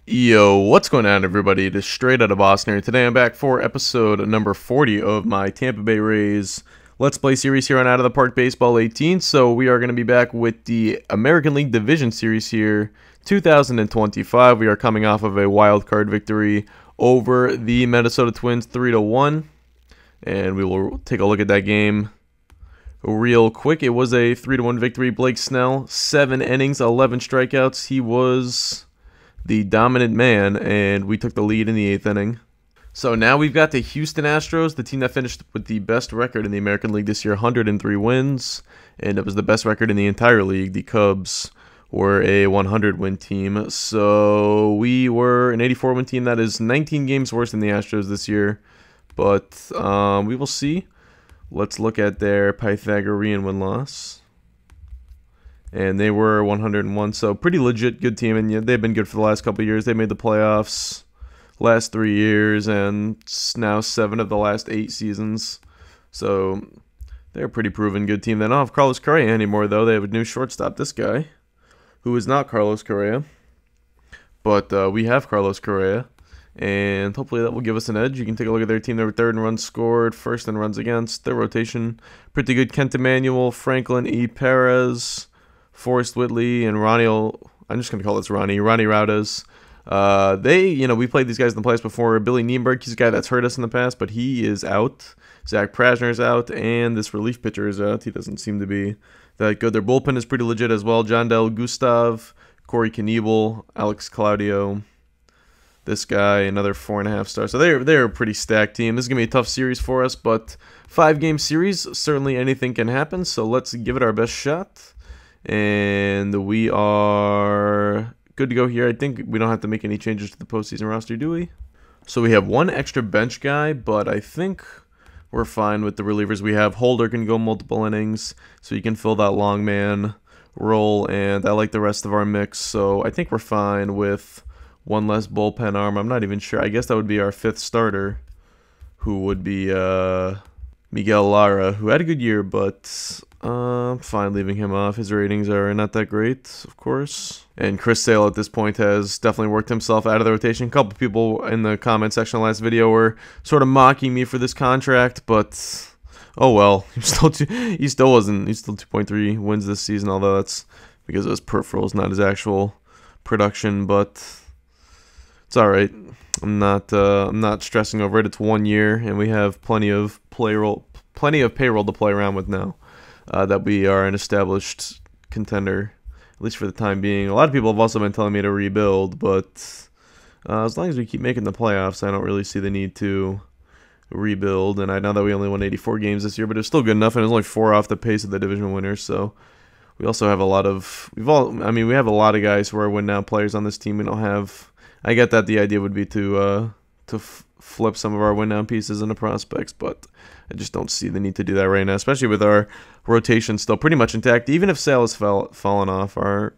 Yo, what's going on, everybody? It is Straight Outta Boston here. Today I'm back for episode number 40 of my Tampa Bay Rays Let's Play series here on Out of the Park Baseball 18. So we are going to be back with the American League Division Series here, 2025. We are coming off of a wild card victory over the Minnesota Twins 3-1. And we will take a look at that game real quick. It was a 3-1 victory. Blake Snell, 7 innings, 11 strikeouts. He was the dominant man, and we took the lead in the 8th inning. So now we've got the Houston Astros, the team that finished with the best record in the American League this year, 103 wins, and it was the best record in the entire league. The Cubs were a 100-win team, so we were an 84-win team. That is 19 games worse than the Astros this year, but we will see. Let's look at their Pythagorean win-loss. And they were 101, so pretty legit good team, and they've been good for the last couple of years. They made the playoffs last 3 years, and now 7 of the last 8 seasons. So they're a pretty proven good team. They don't have Carlos Correa anymore, though. They have a new shortstop, this guy, who is not Carlos Correa. But we have Carlos Correa, and hopefully that will give us an edge. You can take a look at their team. They were 3rd in runs scored, 1st in runs against. Their rotation, pretty good. Kent Emanuel, Franklin E. Perez, Forrest Whitley, and Ronnie, I'm just going to call this Ronnie Raudas. We played these guys in the playoffs before. Billy Nienberg, he's a guy that's hurt us in the past, but he is out. Zach Prasner's out, and this relief pitcher is out. He doesn't seem to be that good. Their bullpen is pretty legit as well. John Del Gustav, Corey Knievel, Alex Claudio. This guy, another 4.5 stars. So they're a pretty stacked team. This is going to be a tough series for us, but 5-game series, certainly anything can happen, so let's give it our best shot. And we are good to go here. I think we don't have to make any changes to the postseason roster, do we? So we have one extra bench guy, but I think we're fine with the relievers we have. Holder can go multiple innings, so he can fill that long man role, and I like the rest of our mix, so I think we're fine with one less bullpen arm. I'm not even sure. I guess that would be our 5th starter, who would be Miguel Lara, who had a good year, but I'm fine leaving him off. His ratings are not that great, of course. And Chris Sale at this point has definitely worked himself out of the rotation. A couple people in the comment section of the last video were sort of mocking me for this contract, but oh well. He's still 2.3 wins this season, although that's because of his peripherals, not his actual production, but it's all right. I'm not stressing over it. It's 1 year, and we have plenty of payroll to play around with now. That we are an established contender, at least for the time being. A lot of people have also been telling me to rebuild, but as long as we keep making the playoffs, I don't really see the need to rebuild. And I know that we only won 84 games this year, but it's still good enough, and it's only 4 off the pace of the division winners. So we also have a lot of we have a lot of guys who are win-now players on this team. We don't have. I get that the idea would be to flip some of our win-now pieces into prospects, but I just don't see the need to do that right now, especially with our rotation still pretty much intact. Even if Sale has fallen off, our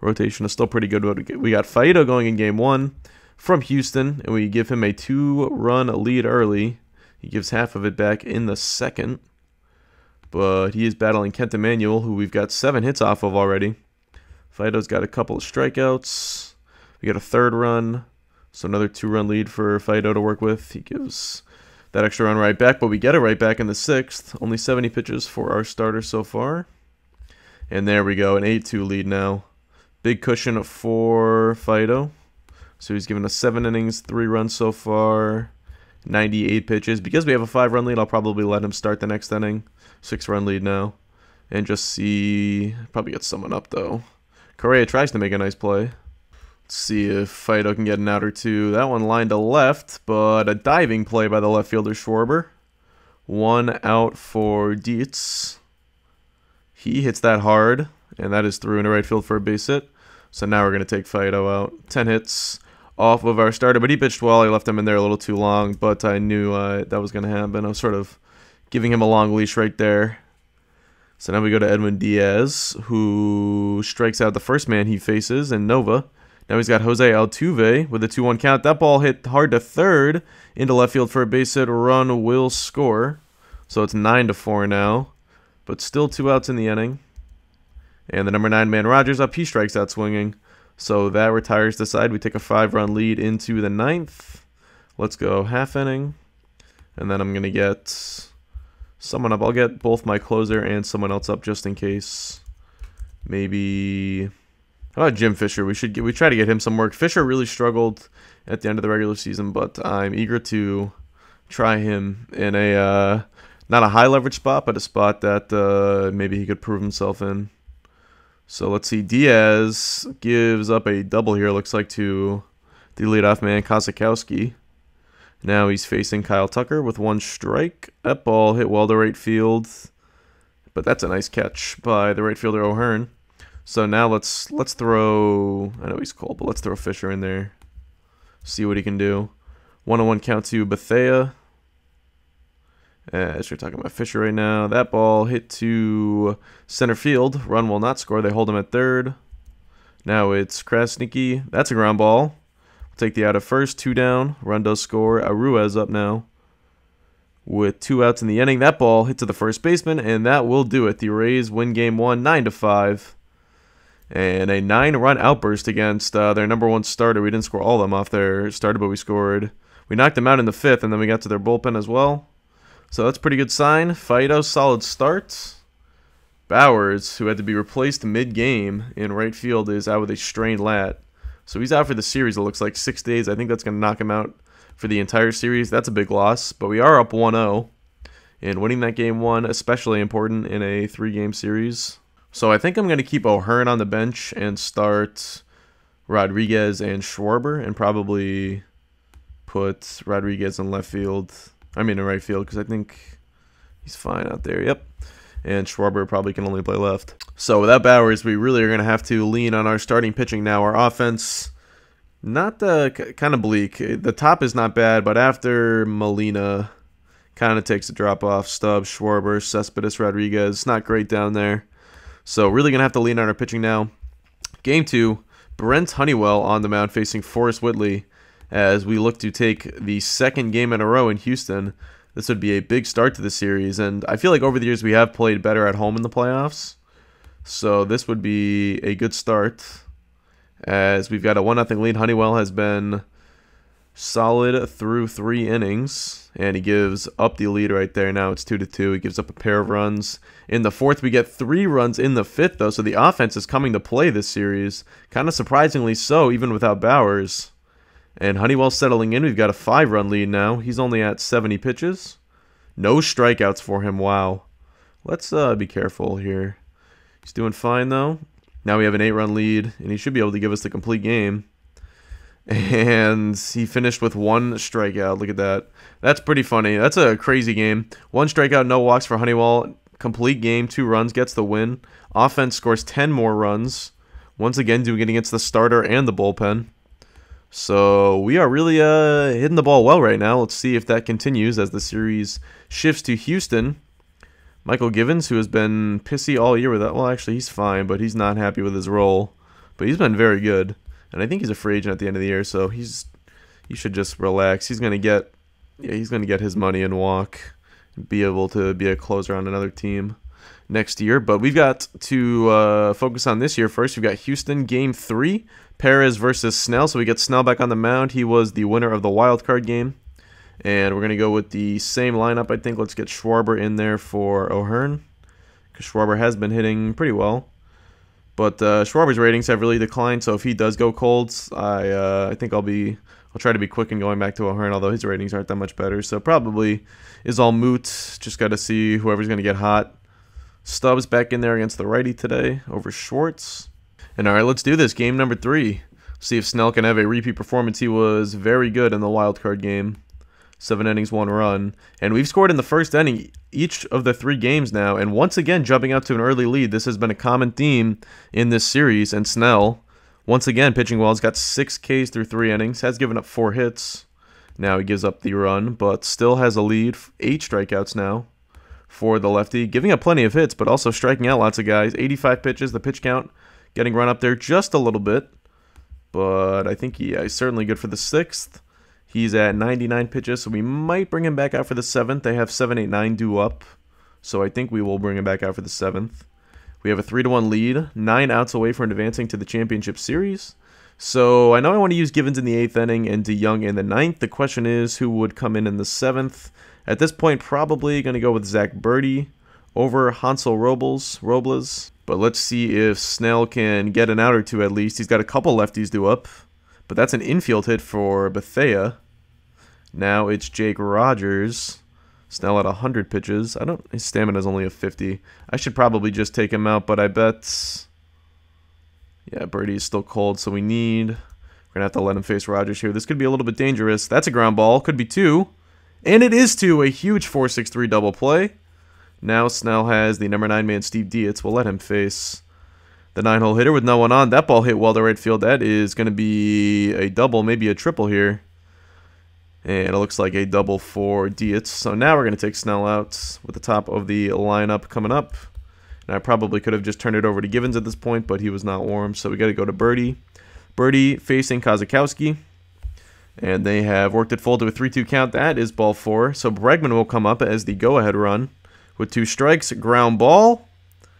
rotation is still pretty good. We got Faedo going in Game 1 from Houston, and we give him a 2-run lead early. He gives half of it back in the 2nd, but he is battling Kent Emanuel, who we've got 7 hits off of already. Faedo's got a couple of strikeouts. We got a 3rd run, so another 2-run lead for Faedo to work with. He gives that extra run right back, but we get it right back in the 6th. Only 70 pitches for our starter so far. And there we go, an 8-2 lead now. Big cushion for Faedo. So he's given us 7 innings, 3 runs so far, 98 pitches. Because we have a 5-run lead, I'll probably let him start the next inning. 6-run lead now. And just see, probably get someone up though. Correa tries to make a nice play. Let's see if Faedo can get an out or two. That one lined to left, but a diving play by the left fielder Schwarber. 1 out for Dietz. He hits that hard, and that is through into right field for a base hit. So now we're going to take Faedo out. 10 hits off of our starter, but he pitched well. I left him in there a little too long, but I knew that was going to happen. I was sort of giving him a long leash right there. So now we go to Edwin Diaz, who strikes out the first man he faces, and Nova. Now he's got Jose Altuve with a 2-1 count. That ball hit hard to 3rd into left field for a base hit. Run will score. So it's 9-4 now, but still 2 outs in the inning. And the number 9 man Rogers up. He strikes out swinging. So that retires the side. We take a 5-run lead into the 9th. Let's go half inning. And then I'm going to get someone up. I'll get both my closer and someone else up just in case. Maybe, how about Jim Fisher? We try to get him some work. Fisher really struggled at the end of the regular season, but I'm eager to try him in a not a high leverage spot, but a spot that maybe he could prove himself in. So let's see. Diaz gives up a double here, looks like, to the leadoff man, Kosakowski. Now he's facing Kyle Tucker with 1 strike. That ball hit well to right field, but that's a nice catch by the right fielder O'Hearn. So now let's throw, I know he's cold, but let's throw Fisher in there. See what he can do. 1-1 count to Bethea. As you're talking about Fisher right now, that ball hit to center field. Run will not score. They hold him at third. Now it's Krasnicki. That's a ground ball. We'll take the out at first. 2 down. Run does score. Aruez up now with 2 outs in the inning. That ball hit to the first baseman, and that will do it. The Rays win game 1, 9-5. And a 9-run outburst against their #1 starter. We didn't score all of them off their starter, but we knocked them out in the 5th, and then we got to their bullpen as well. So that's a pretty good sign. Fido, solid start. Bowers, who had to be replaced mid-game in right field, is out with a strained lat. So he's out for the series, it looks like 6 days. I think that's going to knock him out for the entire series. That's a big loss, but we are up 1-0. And winning that game 1, especially important in a 3-game series. So I think I'm going to keep O'Hearn on the bench and start Rodriguez and Schwarber, and probably put Rodriguez in left field. I mean in right field, because I think he's fine out there. Yep. And Schwarber probably can only play left. So without Bowers, we really are going to have to lean on our starting pitching now. Our offense, not kind of bleak. The top is not bad, but after Molina, kind of takes a drop off. Stubbs, Schwarber, Cespedes, Rodriguez, not great down there. So really going to have to lean on our pitching now. Game 2, Brent Honeywell on the mound facing Forrest Whitley as we look to take the 2nd game in a row in Houston. This would be a big start to the series, and I feel like over the years we have played better at home in the playoffs. So this would be a good start as we've got a 1-0 lead. Honeywell has been solid through 3 innings, and he gives up the lead right there. Now it's 2-2. He gives up a pair of runs. In the 4th, we get 3 runs in the 5th, though, so the offense is coming to play this series. Kind of surprisingly so, even without Bowers. And Honeywell settling in. We've got a 5-run lead now. He's only at 70 pitches. No strikeouts for him. Wow. Let's be careful here. He's doing fine, though. Now we have an 8-run lead, and he should be able to give us the complete game. And he finished with 1 strikeout. Look at that. That's pretty funny. That's a crazy game. 1 strikeout, no walks for Honeywell. Complete game, 2 runs, gets the win. Offense scores 10 more runs. Once again, doing it against the starter and the bullpen. So we are really hitting the ball well right now. Let's see if that continues as the series shifts to Houston. Michael Givens, who has been pissy all year with that. Well, actually, he's fine, but he's not happy with his role. But he's been very good. And I think he's a free agent at the end of the year, so he should just relax. He's gonna get his money and walk, and be able to be a closer on another team next year. But we've got to focus on this year first. We've got Houston game 3, Perez versus Snell. So we get Snell back on the mound. He was the winner of the wild card game, and we're gonna go with the same lineup. I think let's get Schwarber in there for O'Hearn, because Schwarber has been hitting pretty well. But Schwarber's ratings have really declined, so if he does go cold, I think I'll try to be quick in going back to O'Hearn, although his ratings aren't that much better. So probably is all moot. Just got to see whoever's going to get hot. Stubbs back in there against the righty today over Schwartz. And all right, let's do this. Game number 3. See if Snell can have a repeat performance. He was very good in the wild card game. 7 innings, 1 run. And we've scored in the first inning each of the 3 games now. And once again, jumping out to an early lead. This has been a common theme in this series. And Snell, once again, pitching well. He's got 6 Ks through 3 innings. Has given up 4 hits. Now he gives up the run, but still has a lead. 8 strikeouts now for the lefty. Giving up plenty of hits, but also striking out lots of guys. 85 pitches. The pitch count getting run up there just a little bit. But I think he's certainly good for the 6th. He's at 99 pitches, so we might bring him back out for the 7th. They have 7, 8, 9 due up, so I think we will bring him back out for the 7th. We have a 3-1 lead, 9 outs away from advancing to the championship series. So I know I want to use Givens in the 8th inning and DeYoung in the 9th. The question is who would come in the 7th. At this point, probably going to go with Zach Birdie over Hansel Robles. But let's see if Snell can get an out or two at least. He's got a couple lefties due up. But that's an infield hit for Bethea. Now it's Jake Rogers. Snell at 100 pitches. His stamina is only a 50. I should probably just take him out, but I bet... Yeah, Birdie is still cold, so we're going to have to let him face Rogers here. This could be a little bit dangerous. That's a ground ball. Could be 2. And it is 2. A huge 4-6-3 double play. Now Snell has the number 9 man, Steve Dietz. We'll let him face the 9-hole hitter with no one on. That ball hit well to right field. That is going to be a double, maybe a triple here. And it looks like a double for Dietz. So now we're going to take Snell out with the top of the lineup coming up. And I probably could have just turned it over to Givens at this point, but he was not warm. So we got to go to Birdie. Birdie facing Kozakowski. And they have worked it full to a 3-2 count. That is ball 4. So Bregman will come up as the go-ahead run with 2 strikes. Ground ball.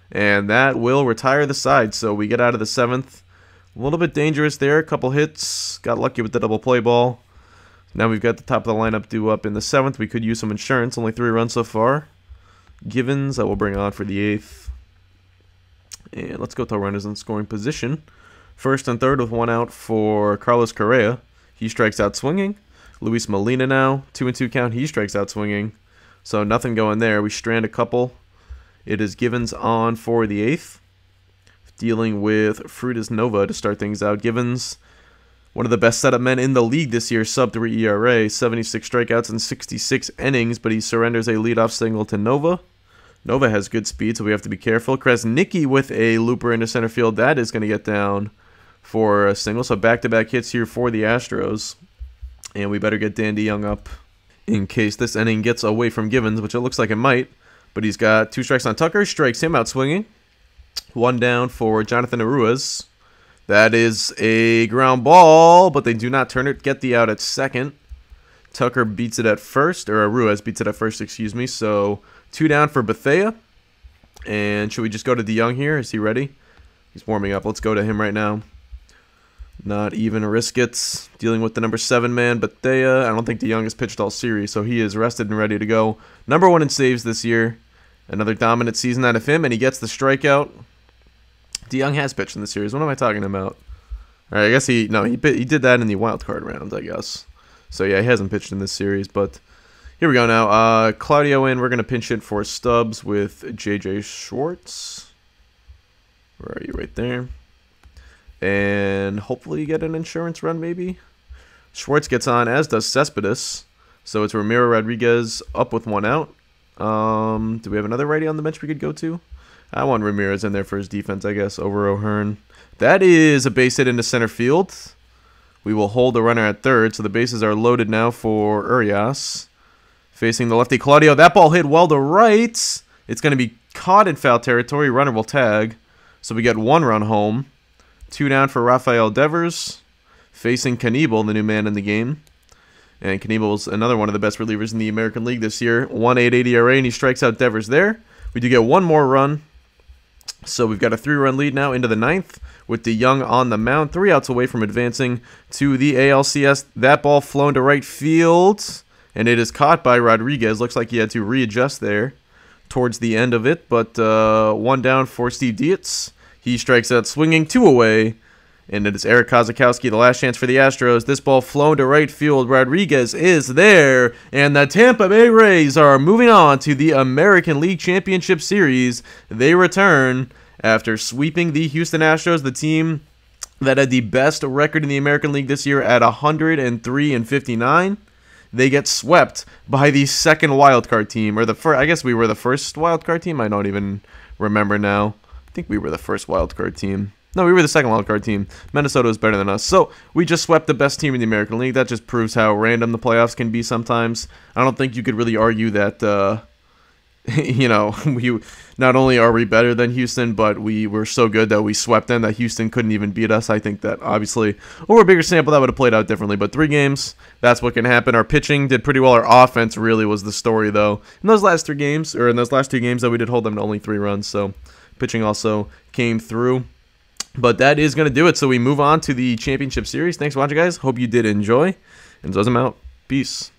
And that will retire the side. So we get out of the 7th. A little bit dangerous there. A couple hits. Got lucky with the double play ball. Now we've got the top of the lineup due up in the 7th. We could use some insurance. Only 3 runs so far. Givens, I will bring on for the 8th. And let's go to runners in scoring position. First and third with 1 out for Carlos Correa. He strikes out swinging. Luis Molina now, 2-2 count. He strikes out swinging. So nothing going there. We strand a couple. It is Givens on for the 8th. Dealing with Fruitas Nova to start things out. Givens, one of the best setup men in the league this year, sub-3 ERA, 76 strikeouts in 66 innings, but he surrenders a leadoff single to Nova. Nova has good speed, so we have to be careful. Kresnicki with a looper into center field. That is going to get down for a single. So back-to-back hits here for the Astros. And we better get Dan DeYoung up in case this inning gets away from Givens, which it looks like it might. But he's got 2 strikes on Tucker. Strikes him out swinging. 1 down for Jonathan Aruas. That is a ground ball, but they do not turn it. Get the out at second. Tucker beats it at first, or Aruas beats it at first, excuse me. So 2 down for Bethea. And should we just go to DeYoung here? Is he ready? He's warming up. Let's go to him right now. Not even risk it. Dealing with the number 7 man, Bethea. I don't think DeYoung has pitched all series, so he is rested and ready to go. Number 1 in saves this year. Another dominant season out of him, and he gets the strikeout. DeYoung has pitched in the series. What am I talking about? All right, I guess he did that in the wild card round, I guess. So yeah, he hasn't pitched in this series, but here we go now. Claudio in. We're going to pinch hit for Stubbs with JJ Schwartz. Where are you? Right there. And hopefully you get an insurance run, maybe. Schwartz gets on, as does Cespedes. So it's Ramiro Rodriguez up with 1 out. Do we have another righty on the bench we could go to? I want Ramirez in there for his defense, I guess, over O'Hearn. That is a base hit into center field. We will hold the runner at third, so the bases are loaded now for Urias. Facing the lefty Claudio. That ball hit well to right. It's going to be caught in foul territory. Runner will tag. So we get 1 run home. 2 down for Rafael Devers. Facing Knebel, the new man in the game. And Knebel's another one of the best relievers in the American League this year. 1.88 ERA, and he strikes out Devers there. We do get 1 more run. So we've got a 3-run lead now into the 9th with DeYoung on the mound. 3 outs away from advancing to the ALCS. That ball flown to right field, and it is caught by Rodriguez. Looks like he had to readjust there towards the end of it, but 1 down for Steve Dietz. He strikes out swinging, 2 away, and it is Eric Kozakowski, the last chance for the Astros. This ball flown to right field. Rodriguez is there, and the Tampa Bay Rays are moving on to the American League Championship Series. They return after sweeping the Houston Astros, the team that had the best record in the American League this year at 103-59. They get swept by the second wildcard team, or the first. I guess we were the first wildcard team. I don't even remember now. I think we were the first wildcard team. No, we were the second wildcard team. Minnesota was better than us. So we just swept the best team in the American League. That just proves how random the playoffs can be sometimes. I don't think you could really argue that, you know, we not only are we better than Houston, but we were so good that we swept them that Houston couldn't even beat us. I think that obviously over a bigger sample that would have played out differently. But 3 games, that's what can happen. Our pitching did pretty well. Our offense really was the story, though. In those last 3 games, or in those last 2 games, that we did hold them to only 3 runs. So pitching also came through. But that is going to do it. So we move on to the championship series. Thanks for watching, guys. Hope you did enjoy. And Zuz, I'm out. Peace.